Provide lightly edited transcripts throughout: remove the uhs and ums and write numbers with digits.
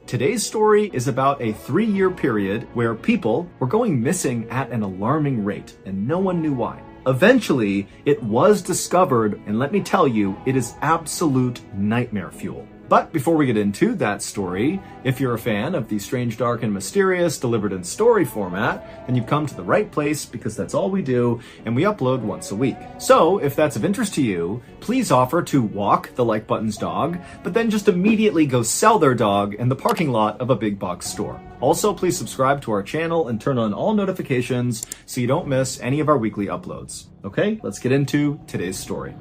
Today's story is about a 3-year period where people were going missing at an alarming rate, and no one knew why. Eventually, it was discovered, and let me tell you, it is absolute nightmare fuel. But before we get into that story, if you're a fan of the strange, dark, and mysterious delivered in story format, then you've come to the right place because that's all we do, and we upload once a week. So, if that's of interest to you, please offer to walk the Like Button's dog, but then just immediately go sell their dog in the parking lot of a big box store. Also, please subscribe to our channel and turn on all notifications so you don't miss any of our weekly uploads. Okay, let's get into today's story.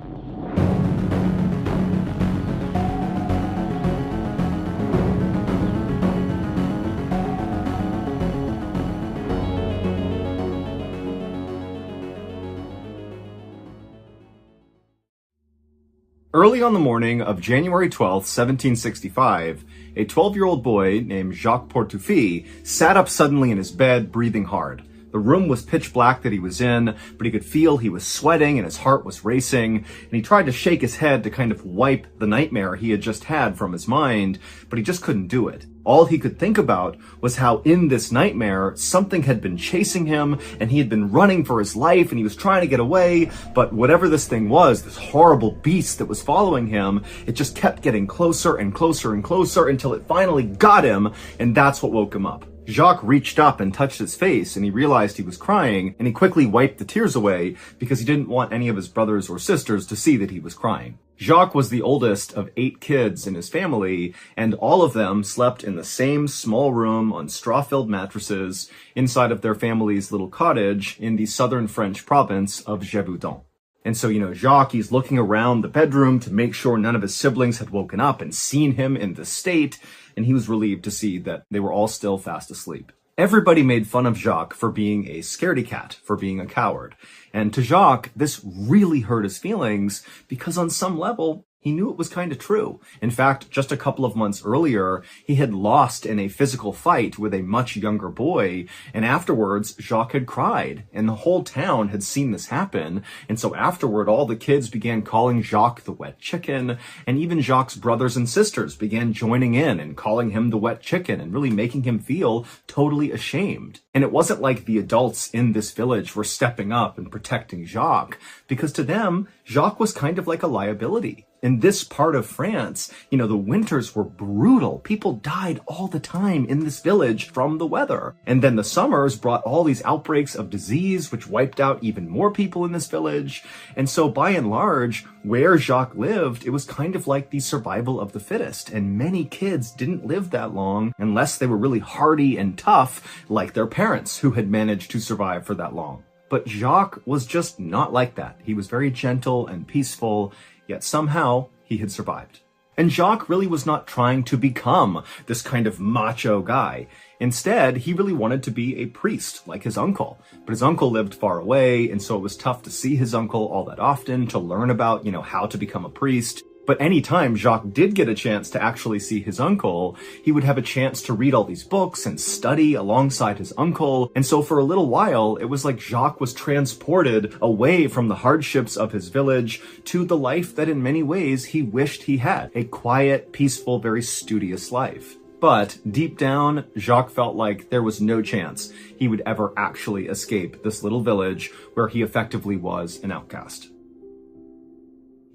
Early on the morning of January 12th, 1765, a 12-year-old boy named Jacques Portufis sat up suddenly in his bed, breathing hard. The room was pitch black that he was in, but he could feel he was sweating and his heart was racing, and he tried to shake his head to kind of wipe the nightmare he had just had from his mind, but he just couldn't do it. All he could think about was how in this nightmare, something had been chasing him, and he had been running for his life, and he was trying to get away, but whatever this thing was, this horrible beast that was following him, it just kept getting closer and closer and closer until it finally got him, and that's what woke him up. Jacques reached up and touched his face, and he realized he was crying, and he quickly wiped the tears away because he didn't want any of his brothers or sisters to see that he was crying. Jacques was the oldest of 8 kids in his family, and all of them slept in the same small room on straw-filled mattresses inside of their family's little cottage in the southern French province of Gévaudan. And so, Jacques, he's looking around the bedroom to make sure none of his siblings had woken up and seen him in this state, and he was relieved to see that they were all still fast asleep. Everybody made fun of Jacques for being a scaredy cat, for being a coward. And to Jacques, this really hurt his feelings because on some level, he knew it was kind of true. In fact, just a couple of months earlier, he had lost in a physical fight with a much younger boy, and afterwards, Jacques had cried, and the whole town had seen this happen, and so afterward, all the kids began calling Jacques the wet chicken, and even Jacques' brothers and sisters began joining in and calling him the wet chicken, and really making him feel totally ashamed. And it wasn't like the adults in this village were stepping up and protecting Jacques, because to them, Jacques was kind of like a liability. In this part of France, the winters were brutal. People died all the time in this village from the weather. And then the summers brought all these outbreaks of disease, which wiped out even more people in this village. And so by and large, where Jacques lived, it was kind of like the survival of the fittest. And many kids didn't live that long unless they were really hardy and tough, like their parents who had managed to survive for that long. But Jacques was just not like that. He was very gentle and peaceful, yet somehow he had survived. And Jacques really was not trying to become this kind of macho guy. Instead, he really wanted to be a priest, like his uncle. But his uncle lived far away, and so it was tough to see his uncle all that often, to learn about, how to become a priest. But anytime Jacques did get a chance to actually see his uncle, he would have a chance to read all these books and study alongside his uncle. And so for a little while, it was like Jacques was transported away from the hardships of his village to the life that in many ways he wished he had. A quiet, peaceful, very studious life. But deep down, Jacques felt like there was no chance he would ever actually escape this little village where he effectively was an outcast.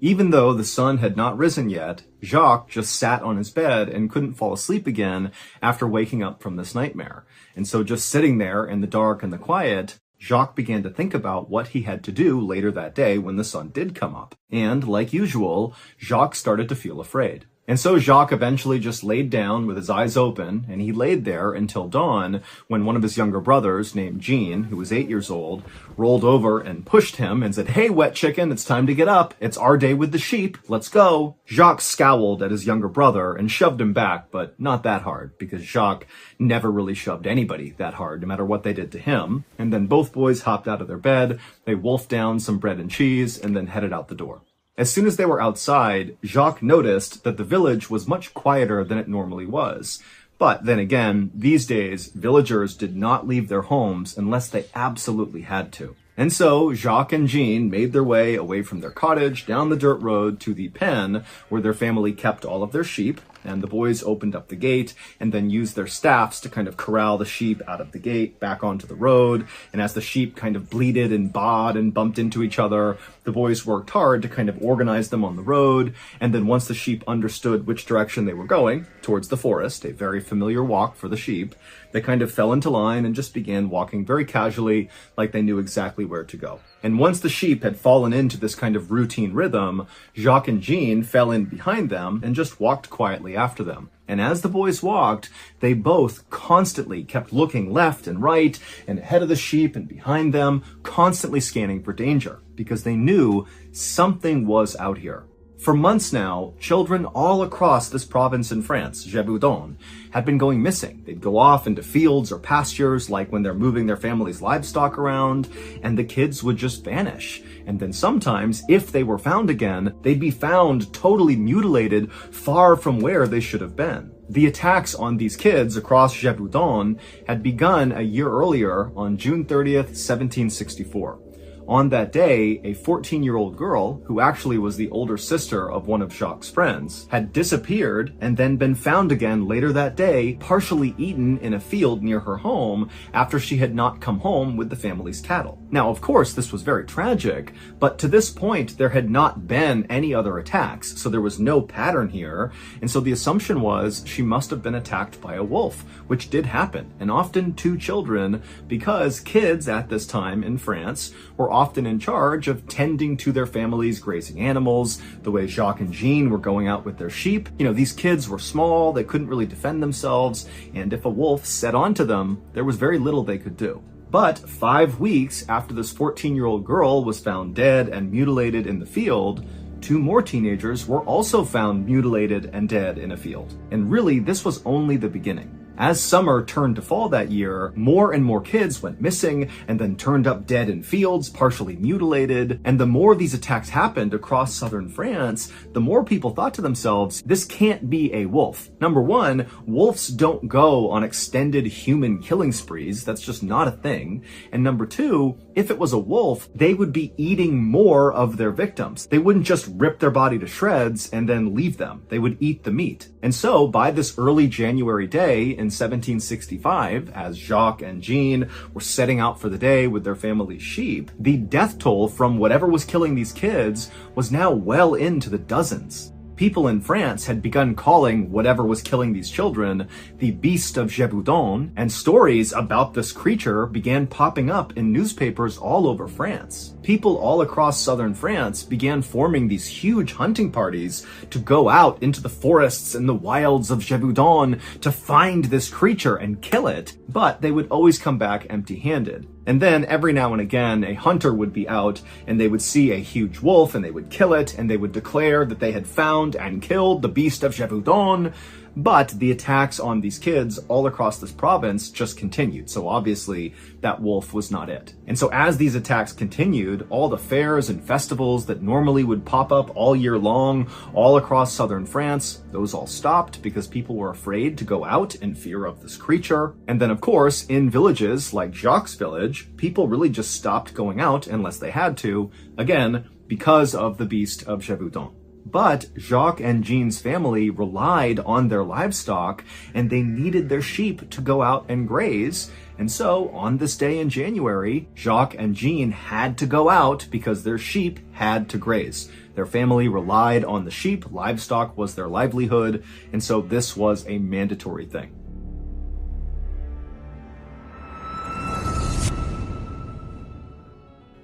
Even though the sun had not risen yet, Jacques just sat on his bed and couldn't fall asleep again after waking up from this nightmare. And so just sitting there in the dark and the quiet, Jacques began to think about what he had to do later that day when the sun did come up. And like usual, Jacques started to feel afraid. And so Jacques eventually just laid down with his eyes open, and he laid there until dawn when one of his younger brothers, named Jean, who was 8 years old, rolled over and pushed him and said, "Hey, wet chicken, it's time to get up. It's our day with the sheep. Let's go." Jacques scowled at his younger brother and shoved him back, but not that hard, because Jacques never really shoved anybody that hard, no matter what they did to him. And then both boys hopped out of their bed, they wolfed down some bread and cheese, and then headed out the door. As soon as they were outside, Jacques noticed that the village was much quieter than it normally was. But then again, these days, villagers did not leave their homes unless they absolutely had to. And so Jacques and Jean made their way away from their cottage down the dirt road to the pen where their family kept all of their sheep. And the boys opened up the gate and then used their staffs to kind of corral the sheep out of the gate back onto the road. And as the sheep kind of bleated and baaed and bumped into each other, the boys worked hard to kind of organize them on the road. And then once the sheep understood which direction they were going, towards the forest, a very familiar walk for the sheep, they kind of fell into line and just began walking very casually, like they knew exactly where to go. And once the sheep had fallen into this kind of routine rhythm, Jacques and Jean fell in behind them and just walked quietly after them. And as the boys walked, they both constantly kept looking left and right and ahead of the sheep and behind them, constantly scanning for danger, because they knew something was out here. For months now, children all across this province in France, Gévaudan, had been going missing. They'd go off into fields or pastures, like when they're moving their family's livestock around, and the kids would just vanish. And then sometimes, if they were found again, they'd be found totally mutilated far from where they should have been. The attacks on these kids across Gévaudan had begun a year earlier on June 30th, 1764. On that day, a 14-year-old girl, who actually was the older sister of one of Jacques' friends, had disappeared and then been found again later that day, partially eaten in a field near her home after she had not come home with the family's cattle. Now, of course, this was very tragic, but to this point, there had not been any other attacks, so there was no pattern here, and so the assumption was she must have been attacked by a wolf, which did happen, and often two children, because kids at this time in France were often in charge of tending to their family's grazing animals, the way Jacques and Jean were going out with their sheep. You know, these kids were small, they couldn't really defend themselves, and if a wolf set onto them, there was very little they could do. But 5 weeks after this 14-year-old girl was found dead and mutilated in the field, 2 more teenagers were also found mutilated and dead in a field. And really, this was only the beginning. As summer turned to fall that year, more and more kids went missing and then turned up dead in fields, partially mutilated. And the more these attacks happened across southern France, the more people thought to themselves, this can't be a wolf. Number one, wolves don't go on extended human killing sprees. That's just not a thing. And number two, if it was a wolf, they would be eating more of their victims. They wouldn't just rip their body to shreds and then leave them. They would eat the meat. And so by this early January day in 1765, as Jacques and Jean were setting out for the day with their family's sheep, the death toll from whatever was killing these kids was now well into the dozens. People in France had begun calling whatever was killing these children the Beast of Gévaudan, and stories about this creature began popping up in newspapers all over France. People all across southern France began forming these huge hunting parties to go out into the forests and the wilds of Gévaudan to find this creature and kill it, but they would always come back empty-handed. And then every now and again, a hunter would be out and they would see a huge wolf and they would kill it and they would declare that they had found and killed the Beast of Gévaudan. But the attacks on these kids all across this province just continued. So obviously that wolf was not it. And so as these attacks continued, all the fairs and festivals that normally would pop up all year long, all across southern France, those all stopped because people were afraid to go out in fear of this creature. And then of course, in villages like Jacques' village, people really just stopped going out unless they had to, again, because of the Beast of Gévaudan. But Jacques and Jean's family relied on their livestock and they needed their sheep to go out and graze. And so on this day in January, Jacques and Jean had to go out because their sheep had to graze. Their family relied on the sheep, livestock was their livelihood, and so this was a mandatory thing.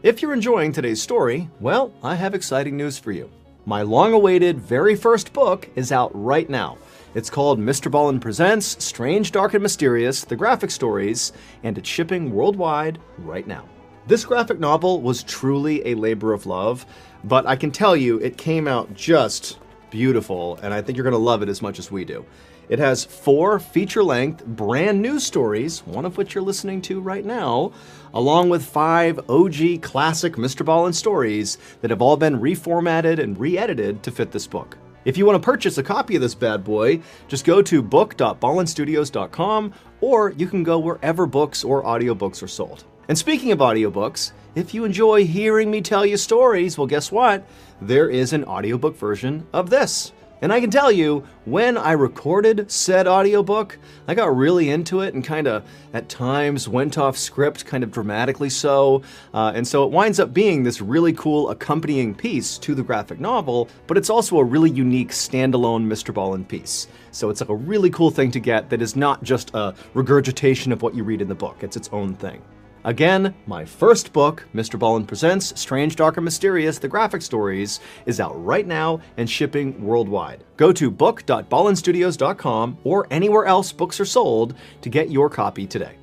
If you're enjoying today's story, well, I have exciting news for you. My long-awaited very first book is out right now. It's called Mr. Ballin Presents Strange, Dark, and Mysterious, The Graphic Stories, and it's shipping worldwide right now. This graphic novel was truly a labor of love, but I can tell you it came out just beautiful, and I think you're going to love it as much as we do. It has 4 feature-length, brand new stories, one of which you're listening to right now, along with 5 OG classic Mr. Ballin stories that have all been reformatted and re-edited to fit this book. If you want to purchase a copy of this bad boy, just go to book.ballinstudios.com, or you can go wherever books or audiobooks are sold. And speaking of audiobooks, if you enjoy hearing me tell you stories, well, guess what? There is an audiobook version of this. And I can tell you, when I recorded said audiobook, I got really into it and kind of, at times, went off script, kind of dramatically so. And so it winds up being this really cool accompanying piece to the graphic novel, but it's also a really unique standalone Mr. Ballin piece. So it's like a really cool thing to get that is not just a regurgitation of what you read in the book. It's its own thing. Again, my first book, Mr. Ballin Presents Strange, Dark, and Mysterious, The Graphic Stories, is out right now and shipping worldwide. Go to book.ballinstudios.com or anywhere else books are sold to get your copy today.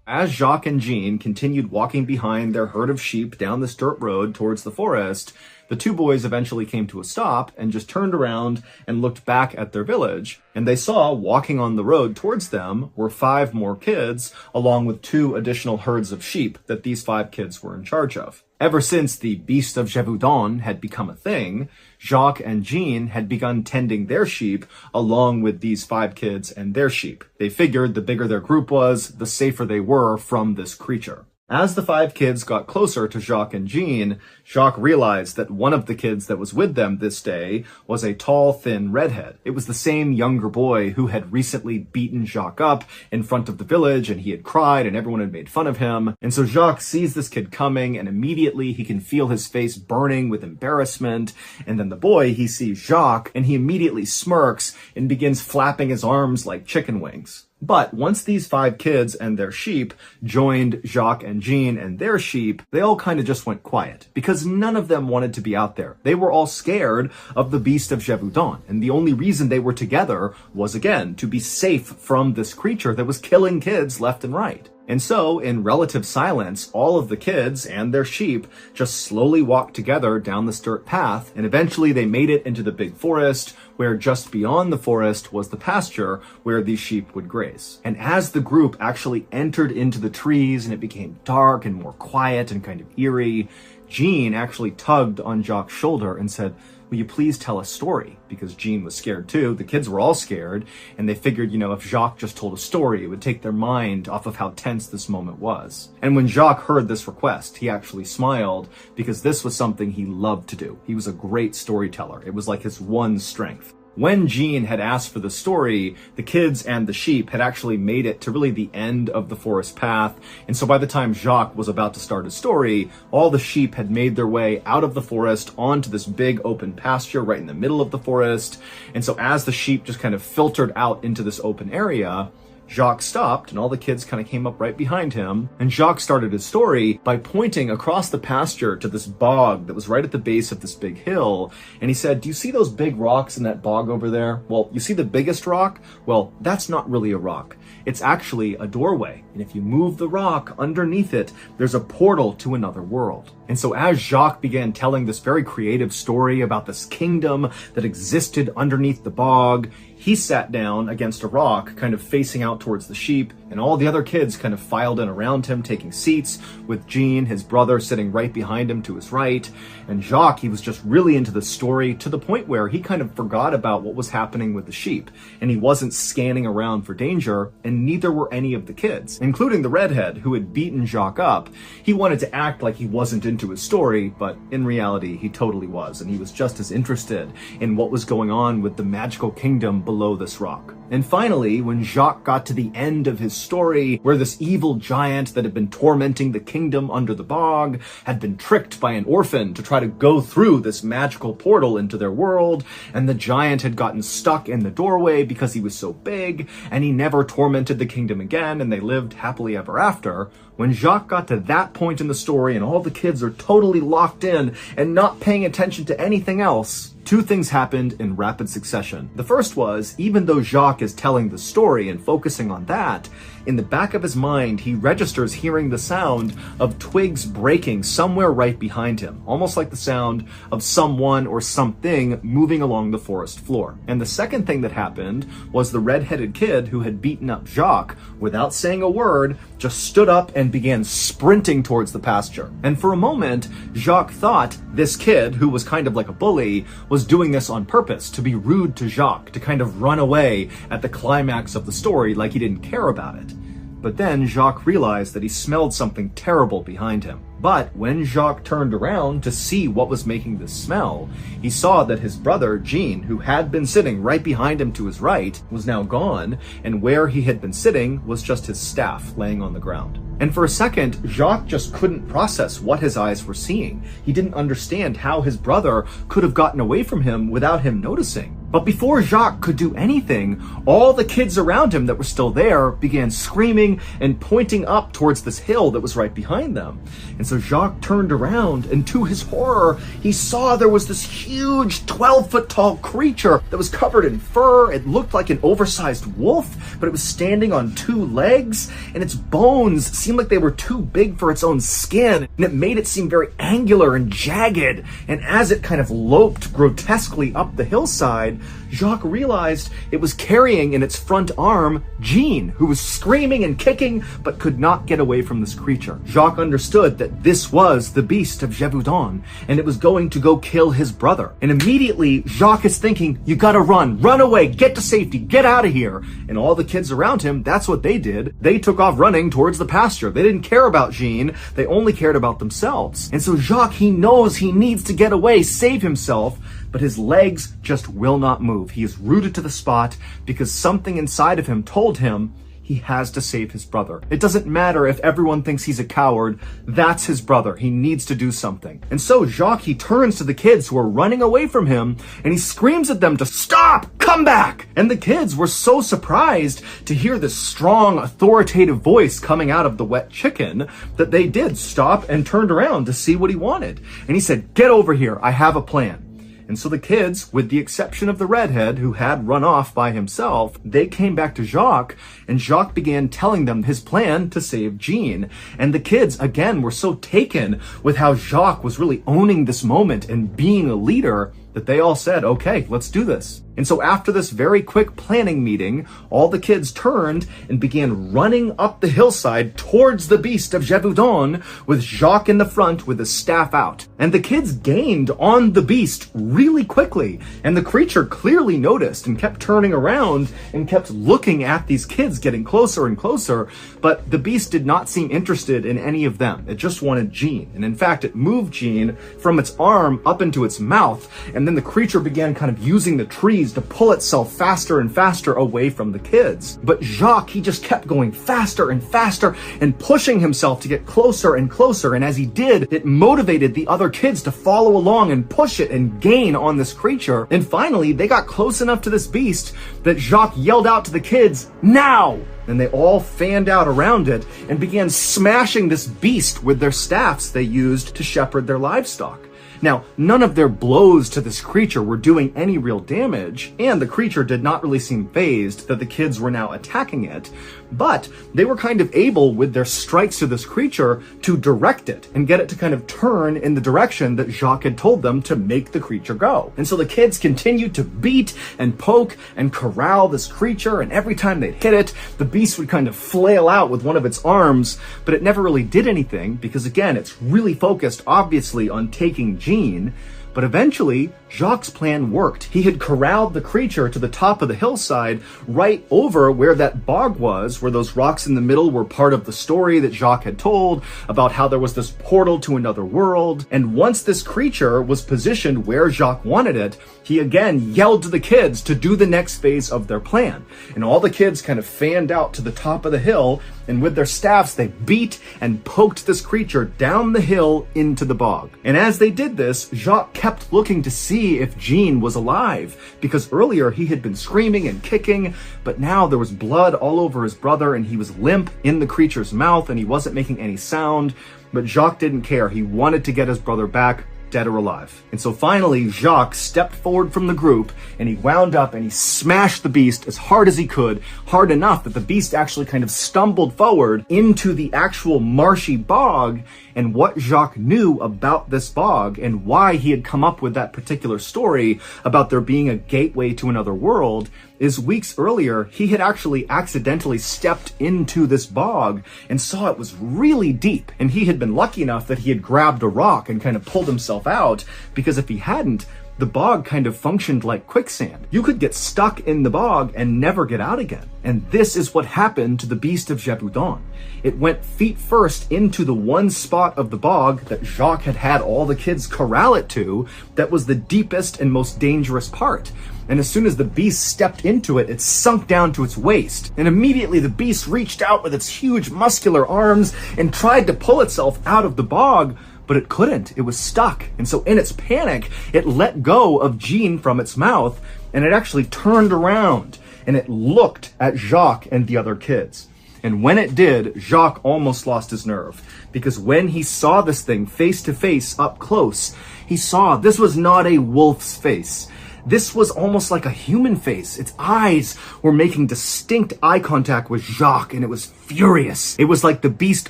As Jacques and Jean continued walking behind their herd of sheep down this dirt road towards the forest, the two boys eventually came to a stop and just turned around and looked back at their village. And they saw, walking on the road towards them, were 5 more kids, along with 2 additional herds of sheep that these 5 kids were in charge of. Ever since the Beast of Gévaudan had become a thing, Jacques and Jean had begun tending their sheep along with these 5 kids and their sheep. They figured the bigger their group was, the safer they were from this creature. As the 5 kids got closer to Jacques and Jean, Jacques realized that one of the kids that was with them this day was a tall, thin redhead. It was the same younger boy who had recently beaten Jacques up in front of the village, and he had cried and everyone had made fun of him. And so Jacques sees this kid coming, and immediately he can feel his face burning with embarrassment. And then the boy, he sees Jacques, and he immediately smirks and begins flapping his arms like chicken wings. But once these 5 kids and their sheep joined Jacques and Jean and their sheep, they all kind of just went quiet because none of them wanted to be out there. They were all scared of the Beast of Gévaudan, and the only reason they were together was, again, to be safe from this creature that was killing kids left and right. And so, in relative silence, all of the kids and their sheep just slowly walked together down this dirt path, and eventually they made it into the big forest, where just beyond the forest was the pasture where these sheep would graze. And as the group actually entered into the trees and it became dark and more quiet and kind of eerie, Jean actually tugged on Jacques' shoulder and said, "Will you please tell a story?" Because Jean was scared too. The kids were all scared, and they figured, if Jacques just told a story, it would take their mind off of how tense this moment was. And when Jacques heard this request, he actually smiled because this was something he loved to do. He was a great storyteller. It was like his one strength. When Jean had asked for the story, the kids and the sheep had actually made it to really the end of the forest path. And so by the time Jacques was about to start his story, all the sheep had made their way out of the forest onto this big open pasture right in the middle of the forest. And so as the sheep just kind of filtered out into this open area, Jacques stopped, and all the kids kind of came up right behind him, and Jacques started his story by pointing across the pasture to this bog that was right at the base of this big hill, and he said, "Do you see those big rocks in that bog over there? Well, you see the biggest rock? Well, that's not really a rock. It's actually a doorway, and if you move the rock underneath it, there's a portal to another world." And so as Jacques began telling this very creative story about this kingdom that existed underneath the bog, he sat down against a rock, kind of facing out towards the sheep, and all the other kids kind of filed in around him, taking seats, with Jean, his brother, sitting right behind him to his right. And Jacques, he was just really into the story to the point where he kind of forgot about what was happening with the sheep, and he wasn't scanning around for danger, and neither were any of the kids, including the redhead who had beaten Jacques up. He wanted to act like he wasn't into his story, but in reality, he totally was, and he was just as interested in what was going on with the magical kingdom below this rock. And finally, when Jacques got to the end of his story, where this evil giant that had been tormenting the kingdom under the bog had been tricked by an orphan to try to go through this magical portal into their world, and the giant had gotten stuck in the doorway because he was so big, and he never tormented the kingdom again, and they lived happily ever after. When Jacques got to that point in the story and all the kids are totally locked in and not paying attention to anything else, 2 things happened in rapid succession. The first was, even though Jacques is telling the story and focusing on that, in the back of his mind, he registers hearing the sound of twigs breaking somewhere right behind him, almost like the sound of someone or something moving along the forest floor. And the second thing that happened was the red-headed kid who had beaten up Jacques, without saying a word, just stood up and began sprinting towards the pasture. And for a moment, Jacques thought this kid, who was kind of like a bully, was doing this on purpose, to be rude to Jacques, to kind of run away at the climax of the story like he didn't care about it. But then Jacques realized that he smelled something terrible behind him. But when Jacques turned around to see what was making this smell, he saw that his brother, Jean, who had been sitting right behind him to his right, was now gone, and where he had been sitting was just his staff laying on the ground. And for a second, Jacques just couldn't process what his eyes were seeing. He didn't understand how his brother could have gotten away from him without him noticing. But before Jacques could do anything, all the kids around him that were still there began screaming and pointing up towards this hill that was right behind them. And so Jacques turned around, and to his horror, he saw there was this huge 12-foot tall creature that was covered in fur. It looked like an oversized wolf, but it was standing on 2 legs, and its bones seemed like they were too big for its own skin, and it made it seem very angular and jagged. And as it kind of loped grotesquely up the hillside, Jacques realized it was carrying in its front arm Jean, who was screaming and kicking but could not get away from this creature. Jacques understood that this was the beast of Gévaudan, and it was going to go kill his brother. And immediately Jacques is thinking, you gotta run away, get to safety, get out of here. And all the kids around him, that's what they did. They took off running towards the pasture. They didn't care about Jean, they only cared about themselves. And so Jacques, he knows he needs to get away, save himself, but his legs just will not move. He is rooted to the spot because something inside of him told him he has to save his brother. It doesn't matter if everyone thinks he's a coward, that's his brother. He needs to do something. And so Jacques, he turns to the kids who are running away from him, and he screams at them to stop, come back. And the kids were so surprised to hear this strong, authoritative voice coming out of the wet chicken that they did stop and turned around to see what he wanted. And he said, get over here, I have a plan. And so the kids, with the exception of the redhead who had run off by himself, they came back to Jacques, and Jacques began telling them his plan to save Jean. And the kids, again, were so taken with how Jacques was really owning this moment and being a leader that they all said, okay, let's do this. And so after this very quick planning meeting, all the kids turned and began running up the hillside towards the beast of Gévaudan, with Jacques in the front with his staff out. And the kids gained on the beast really quickly, and the creature clearly noticed and kept turning around and kept looking at these kids getting closer and closer, but the beast did not seem interested in any of them. It just wanted Jean. And in fact, it moved Jean from its arm up into its mouth, and then the creature began kind of using the trees to pull itself faster and faster away from the kids. But Jacques, he just kept going faster and faster and pushing himself to get closer and closer. And as he did, it motivated the other kids to follow along and push it and gain on this creature. And finally, they got close enough to this beast that Jacques yelled out to the kids, now! And they all fanned out around it and began smashing this beast with their staffs they used to shepherd their livestock. Now, none of their blows to this creature were doing any real damage, and the creature did not really seem fazed that the kids were now attacking it, but they were kind of able, with their strikes to this creature, to direct it and get it to kind of turn in the direction that Jacques had told them to make the creature go. And so the kids continued to beat and poke and corral this creature, and every time they'd hit it, the beast would kind of flail out with one of its arms, but it never really did anything because, again, it's really focused, obviously, on taking Jean. But eventually, Jacques' plan worked. He had corralled the creature to the top of the hillside, right over where that bog was, where those rocks in the middle were part of the story that Jacques had told about how there was this portal to another world. And once this creature was positioned where Jacques wanted it, he again yelled to the kids to do the next phase of their plan. And all the kids kind of fanned out to the top of the hill, and with their staffs, they beat and poked this creature down the hill into the bog. And as they did this, Jacques kept looking to see if Jean was alive, because earlier he had been screaming and kicking, but now there was blood all over his brother, and he was limp in the creature's mouth, and he wasn't making any sound. But Jacques didn't care. He wanted to get his brother back, dead or alive. And so finally, Jacques stepped forward from the group, and he wound up and he smashed the beast as hard as he could, hard enough that the beast actually kind of stumbled forward into the actual marshy bog. And what Jacques knew about this bog and why he had come up with that particular story about there being a gateway to another world is weeks earlier, he had actually accidentally stepped into this bog and saw it was really deep. And he had been lucky enough that he had grabbed a rock and kind of pulled himself out, because if he hadn't, the bog kind of functioned like quicksand. You could get stuck in the bog and never get out again. And this is what happened to the beast of Gévaudan. It went feet first into the one spot of the bog that Jacques had had all the kids corral it to, that was the deepest and most dangerous part. And as soon as the beast stepped into it, it sunk down to its waist. And immediately the beast reached out with its huge muscular arms and tried to pull itself out of the bog, but it couldn't. It was stuck. And so in its panic, it let go of Jean from its mouth, and it actually turned around and it looked at Jacques and the other kids. And when it did, Jacques almost lost his nerve, because when he saw this thing face to face up close, he saw this was not a wolf's face. This was almost like a human face. Its eyes were making distinct eye contact with Jacques, and it was furious. It was like the beast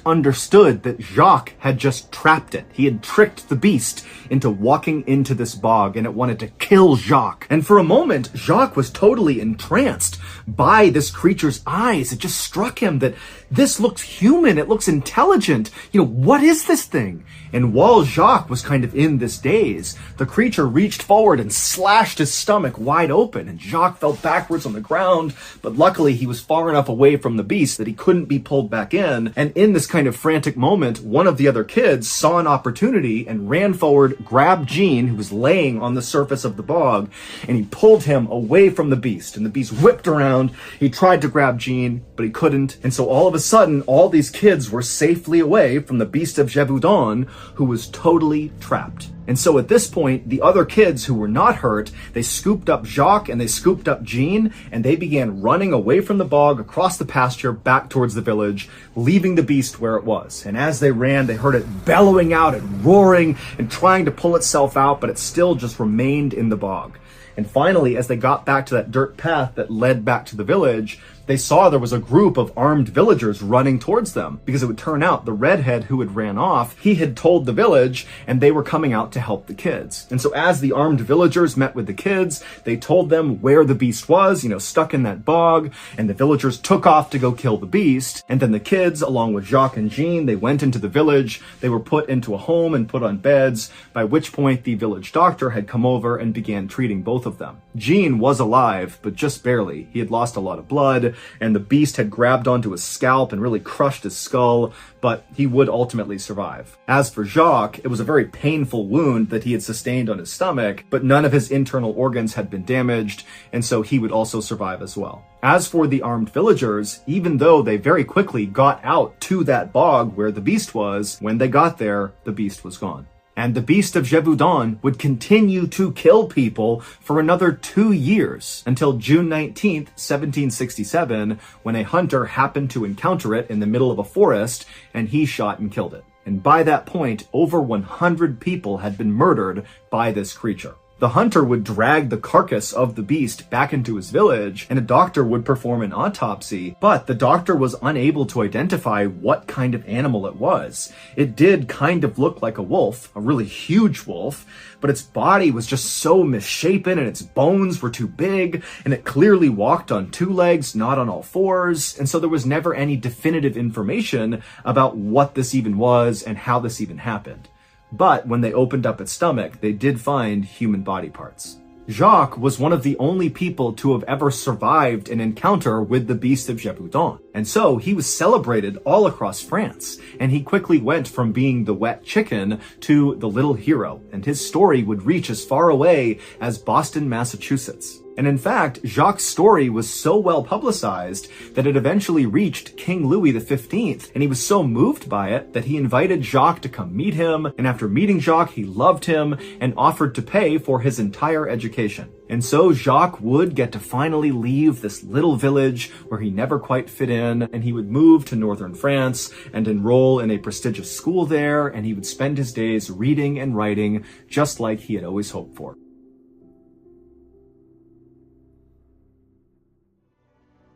understood that Jacques had just trapped it. He had tricked the beast into walking into this bog, and it wanted to kill Jacques. And for a moment, Jacques was totally entranced by this creature's eyes. It just struck him that this looks human. It looks intelligent. What is this thing? And while Jacques was kind of in this daze, the creature reached forward and slashed his stomach wide open, and Jacques fell backwards on the ground, but luckily he was far enough away from the beast that he couldn't be pulled back in. And in this kind of frantic moment, one of the other kids saw an opportunity and ran forward, grabbed Jean, who was laying on the surface of the bog, and he pulled him away from the beast. And the beast whipped around. He tried to grab Jean, but he couldn't. And so all of a sudden, all these kids were safely away from the beast of Gévaudan, who was totally trapped. And so at this point, the other kids who were not hurt, they scooped up Jacques and they scooped up Jean, and they began running away from the bog across the pasture back towards the village, leaving the beast where it was. And as they ran, they heard it bellowing out and roaring and trying to pull itself out, but it still just remained in the bog. And finally, as they got back to that dirt path that led back to the village, they saw there was a group of armed villagers running towards them, because it would turn out the redhead who had ran off, he had told the village, and they were coming out to help the kids. And so as the armed villagers met with the kids, they told them where the beast was, stuck in that bog, and the villagers took off to go kill the beast. And then the kids, along with Jacques and Jean, they went into the village. They were put into a home and put on beds, by which point the village doctor had come over and began treating both of them. Jean was alive, but just barely. He had lost a lot of blood, and the beast had grabbed onto his scalp and really crushed his skull, but he would ultimately survive. As for Jacques, it was a very painful wound that he had sustained on his stomach, but none of his internal organs had been damaged, and so he would also survive as well. As for the armed villagers, even though they very quickly got out to that bog where the beast was, when they got there, the beast was gone. And the beast of Gévaudan would continue to kill people for another 2 years, until June 19th, 1767, when a hunter happened to encounter it in the middle of a forest, and he shot and killed it. And by that point, over 100 people had been murdered by this creature. The hunter would drag the carcass of the beast back into his village, and a doctor would perform an autopsy, but the doctor was unable to identify what kind of animal it was. It did kind of look like a wolf, a really huge wolf, but its body was just so misshapen and its bones were too big, and it clearly walked on 2 legs, not on all 4s, and so there was never any definitive information about what this even was and how this even happened. But when they opened up its stomach, they did find human body parts. Jacques was one of the only people to have ever survived an encounter with the beast of Gévaudan. And so he was celebrated all across France, and he quickly went from being the wet chicken to the little hero, and his story would reach as far away as Boston, Massachusetts. And in fact, Jacques' story was so well publicized that it eventually reached King Louis XV, and he was so moved by it that he invited Jacques to come meet him, and after meeting Jacques, he loved him and offered to pay for his entire education. And so Jacques would get to finally leave this little village where he never quite fit in, and he would move to northern France and enroll in a prestigious school there, and he would spend his days reading and writing just like he had always hoped for.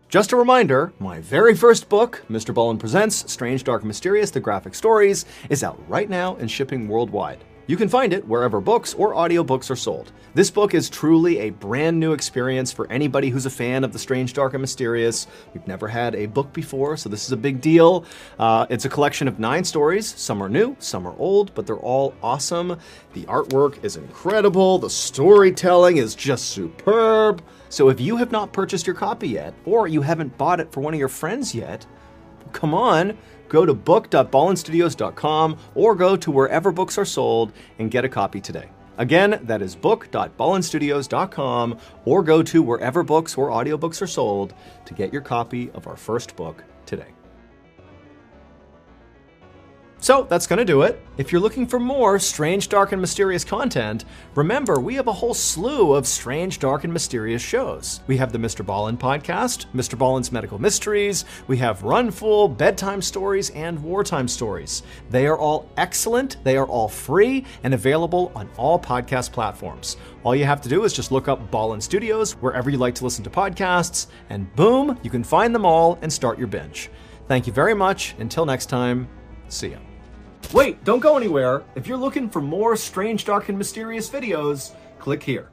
Just a reminder, my very first book, Mr. Bullen Presents Strange, Dark, Mysterious, The Graphic Stories, is out right now and shipping worldwide. You can find it wherever books or audiobooks are sold. This book is truly a brand new experience for anybody who's a fan of the strange, dark, and mysterious. We've never had a book before, so this is a big deal. It's a collection of 9 stories. Some are new, some are old, but they're all awesome. The artwork is incredible. The storytelling is just superb. So if you have not purchased your copy yet, or you haven't bought it for one of your friends yet, come on, go to book.ballinstudios.com or go to wherever books are sold and get a copy today. Again, that is book.ballinstudios.com or go to wherever books or audiobooks are sold to get your copy of our first book today. So that's going to do it. If you're looking for more strange, dark, and mysterious content, remember we have a whole slew of strange, dark, and mysterious shows. We have the Mr. Ballin podcast, Mr. Ballin's Medical Mysteries, we have Run Fool, Bedtime Stories, and Wartime Stories. They are all excellent, they are all free, and available on all podcast platforms. All you have to do is just look up Ballin Studios wherever you like to listen to podcasts, and boom, you can find them all and start your binge. Thank you very much. Until next time, see ya. Wait, don't go anywhere. If you're looking for more strange, dark, and mysterious videos, click here.